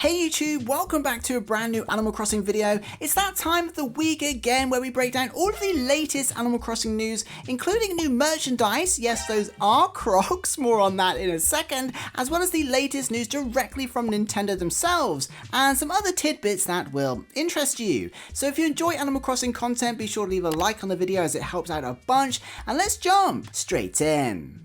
Hey YouTube, welcome back to a brand new Animal Crossing video. It's that time of the week again where we break down all of the latest Animal Crossing news, including new merchandise. Yes, those are Crocs, more on that in a second, as well as the latest news directly from Nintendo themselves, and some other tidbits that will interest you. So if you enjoy Animal Crossing content, be sure to leave a like on the video as it helps out a bunch, and let's jump straight in.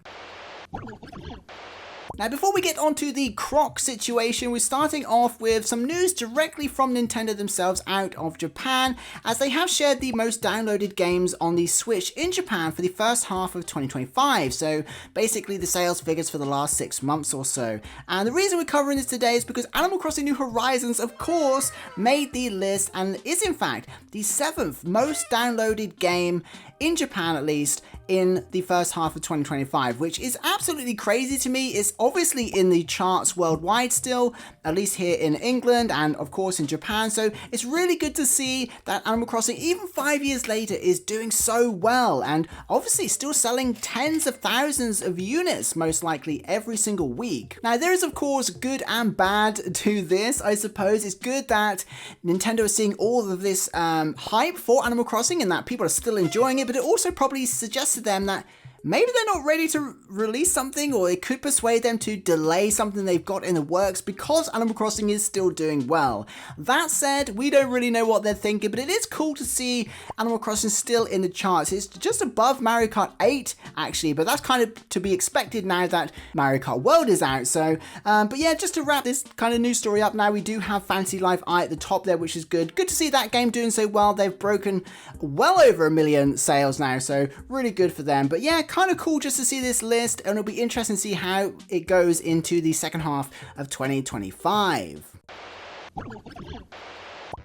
Now, before we get onto the Croc situation, we're starting off with some news directly from Nintendo themselves out of Japan, as they have shared the most downloaded games on the Switch in Japan for the first half of 2025. So basically the sales figures for the last 6 months or so. And the reason we're covering this today is because Animal Crossing New Horizons, of course, made the list and is in fact the 7th most downloaded game in Japan, at least, in the first half of 2025, which is absolutely crazy to me. It's obviously in the charts worldwide still, at least here in England and of course in Japan. So it's really good to see that Animal Crossing, even 5 years later, is doing so well and obviously still selling tens of thousands of units, most likely every single week. Now, there is of course good and bad to this, I suppose. It's good that Nintendo is seeing all of this hype for Animal Crossing and that people are still enjoying it, but it also probably suggests to them that maybe they're not ready to release something, or it could persuade them to delay something they've got in the works because Animal Crossing is still doing well. That said, we don't really know what they're thinking, but it is cool to see Animal Crossing still in the charts. It's just above Mario Kart 8 actually, but that's kind of to be expected now that Mario Kart World is out. So, but yeah, just to wrap this kind of news story up now, we do have Fantasy Life I at the top there, which is good. Good to see that game doing so well. They've broken well over 1 million sales now, so really good for them. But yeah, kind of cool just to see this list, and it'll be interesting to see how it goes into the second half of 2025.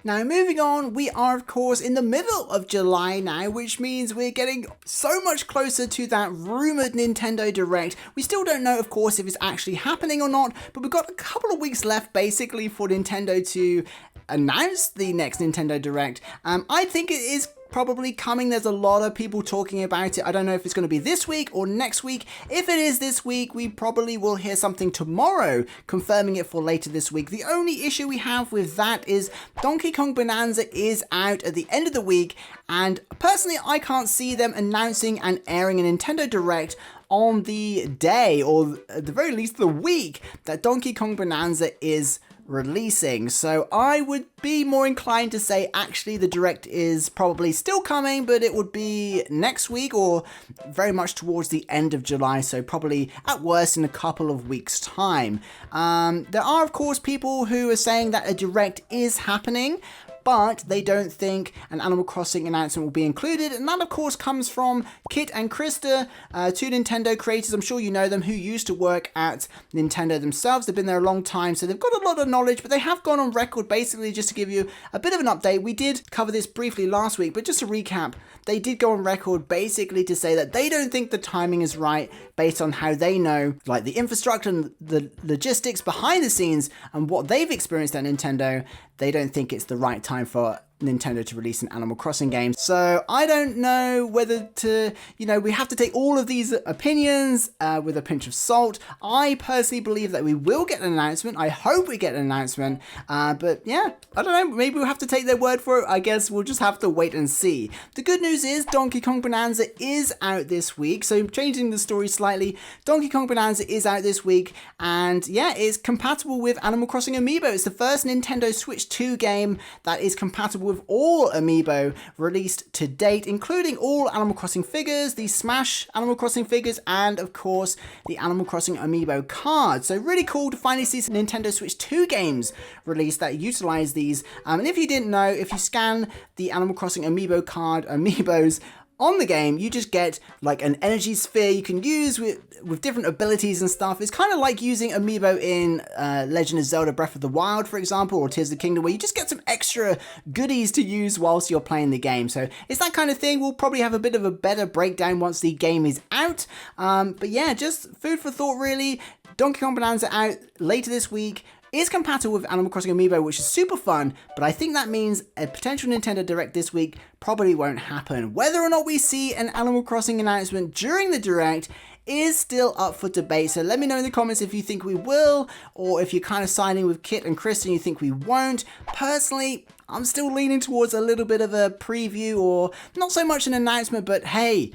Now, moving on, we are of course in the middle of July now, which means we're getting so much closer to that rumored Nintendo Direct. We still don't know, of course, if it's actually happening or not, but we've got a couple of weeks left basically for Nintendo to announce the next Nintendo Direct. I think it is probably coming. There's a lot of people talking about it. I don't know if it's going to be this week or next week. If it is this week, we probably will hear something tomorrow confirming it for later this week. The only issue we have with that is Donkey Kong Bonanza is out at the end of the week, and personally I can't see them announcing and airing a Nintendo Direct on the day, or at the very least the week, that Donkey Kong Bonanza is releasing. So I would be more inclined to say actually the Direct is probably still coming, but it would be next week or very much towards the end of July, so probably at worst in a couple of weeks time. There are of course people who are saying that a Direct is happening, but they don't think an Animal Crossing announcement will be included, and that of course comes from Kit and Krista, two Nintendo creators. I'm sure you know them, who used to work at Nintendo themselves. They've been there a long time, so they've got a lot of knowledge, but they have gone on record basically just to give you a bit of an update. We did cover this briefly last week, but just to recap, they did go on record basically to say that they don't think the timing is right based on how they know, like, the infrastructure and the logistics behind the scenes and what they've experienced at Nintendo. They don't think it's the right time for Nintendo to release an Animal Crossing game. So I don't know whether to, we have to take all of these opinions with a pinch of salt. I personally believe that we will get an announcement. I hope we get an announcement. But yeah, I don't know. Maybe we'll have to take their word for it. I guess we'll just have to wait and see. The good news is Donkey Kong Bonanza is out this week. So changing the story slightly, Donkey Kong Bonanza is out this week. And yeah, it's compatible with Animal Crossing Amiibo. It's the first Nintendo Switch 2 game that is compatible with all Amiibo released to date, including all Animal Crossing figures, the Smash Animal Crossing figures, and of course the Animal Crossing Amiibo cards. So really cool to finally see some Nintendo Switch 2 games released that utilize these. And if you didn't know, if you scan the Animal Crossing Amiibo card Amiibos on the game, you just get like an energy sphere you can use with different abilities and stuff. It's kind of like using Amiibo in Legend of Zelda Breath of the Wild, for example, or Tears of the Kingdom, where you just get some extra goodies to use whilst you're playing the game. So it's that kind of thing. We'll probably have a bit of a better breakdown once the game is out. But yeah, just food for thought really. Donkey Kong Bonanza out later this week. Is compatible with Animal Crossing Amiibo, which is super fun, but I think that means a potential Nintendo Direct this week probably won't happen. Whether or not we see an Animal Crossing announcement during the Direct is still up for debate. So let me know in the comments if you think we will, or if you're kind of siding with Kit and Chris and you think we won't. Personally, I'm still leaning towards a little bit of a preview, or not so much an announcement, but hey,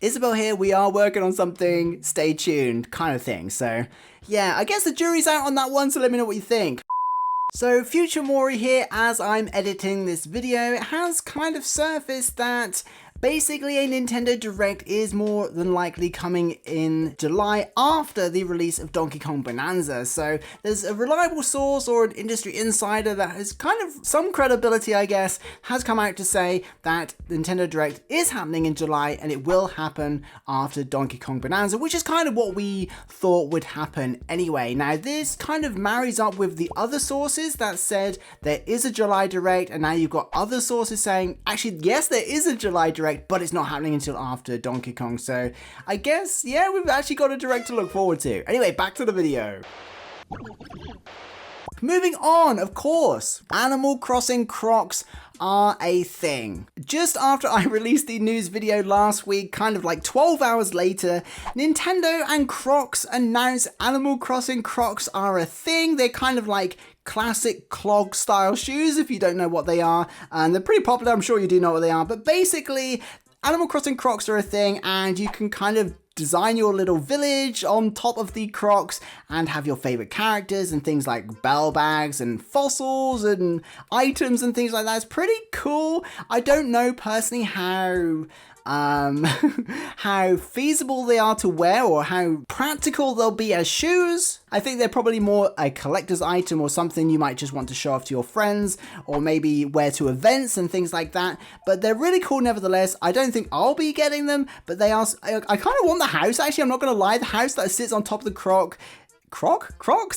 Isabelle here, we are working on something, stay tuned, kind of thing. So yeah, I guess the jury's out on that one, so let me know what you think. So future Mori here, as I'm editing this video, it has kind of surfaced that basically a Nintendo Direct is more than likely coming in July after the release of Donkey Kong Bonanza. So there's a reliable source or an industry insider that has kind of some credibility, I guess, has come out to say that the Nintendo Direct is happening in July and it will happen after Donkey Kong Bonanza, which is kind of what we thought would happen anyway. Now this kind of marries up with the other sources that said there is a July Direct, and now you've got other sources saying actually yes, there is a July Direct, but it's not happening until after Donkey Kong. So I guess, yeah, we've actually got a Direct to look forward to. Anyway, back to the video. Moving on, of course, Animal Crossing Crocs are a thing. Just after I released the news video last week, kind of like 12 hours later, Nintendo and Crocs announced Animal Crossing Crocs are a thing. They're kind of like classic clog style shoes, if you don't know what they are, and they're pretty popular. I'm sure you do know what they are, but basically Animal Crossing Crocs are a thing, and you can kind of design your little village on top of the Crocs and have your favorite characters and things like bell bags and fossils and items and things like that. It's pretty cool. I don't know personally how how feasible they are to wear or how practical they'll be as shoes. I think they're probably more a collector's item or something you might just want to show off to your friends or maybe wear to events and things like that. But they're really cool nevertheless. I don't think I'll be getting them, but they are. I kind of want the house, actually. I'm not going to lie. The house that sits on top of the Crocs?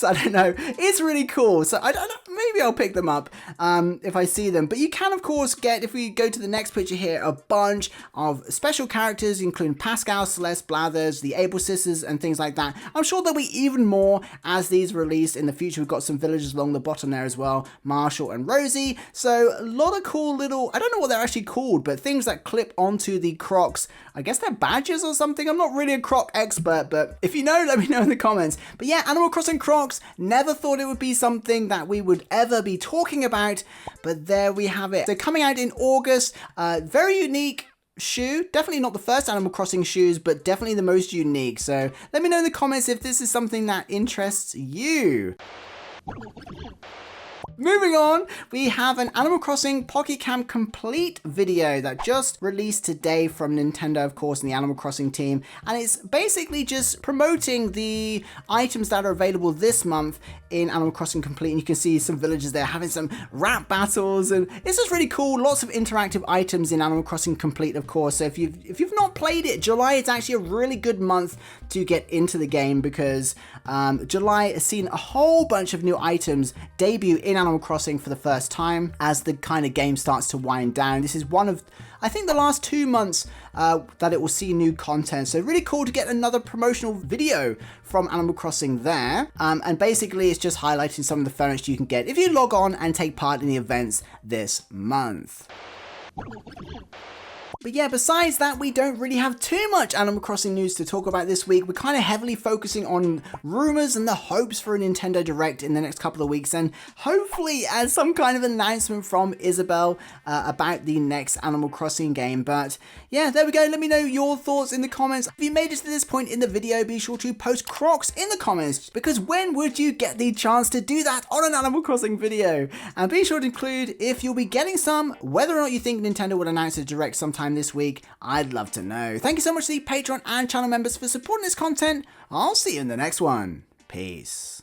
I don't know. It's really cool. So I don't know. Maybe I'll pick them up if I see them. But you can, of course, get, if we go to the next picture here, a bunch of special characters, including Pascal, Celeste, Blathers, the Able Sisters, and things like that. I'm sure there'll be even more as these release in the future. We've got some villagers along the bottom there as well, Marshall and Rosie. So a lot of cool little, I don't know what they're actually called, but things that clip onto the Crocs. I guess they're badges or something. I'm not really a Croc expert, but if you know, let me know in the comments. But yeah, Animal Crossing Crocs, never thought it would be something that we would ever be talking about, but there we have it. They're coming out in August, very unique shoe, definitely not the first Animal Crossing shoes, but definitely the most unique. So let me know in the comments if this is something that interests you. Moving on, we have an Animal Crossing Pocket Camp Complete video that just released today from Nintendo, of course, and the Animal Crossing team. And it's basically just promoting the items that are available this month in Animal Crossing Complete. And you can see some villagers there having some rap battles, and it's just really cool. Lots of interactive items in Animal Crossing Complete, of course. So if you've not played it, July is actually a really good month to get into the game, because July has seen a whole bunch of new items debut in Animal Crossing for the first time as the kind of game starts to wind down. This is one of, I think, the last 2 months that it will see new content. So really cool to get another promotional video from Animal Crossing there. And basically it's just highlighting some of the furniture you can get if you log on and take part in the events this month. But yeah, besides that, we don't really have too much Animal Crossing news to talk about this week. We're kind of heavily focusing on rumors and the hopes for a Nintendo Direct in the next couple of weeks, and hopefully as some kind of announcement from Isabelle about the next Animal Crossing game. But yeah, there we go. Let me know your thoughts in the comments. If you made it to this point in the video, be sure to post Crocs in the comments, because when would you get the chance to do that on an Animal Crossing video? And be sure to include if you'll be getting some, whether or not you think Nintendo will announce a Direct sometime this week. I'd love to know. Thank you so much to the Patreon and channel members for supporting this content. I'll see you in the next one. Peace.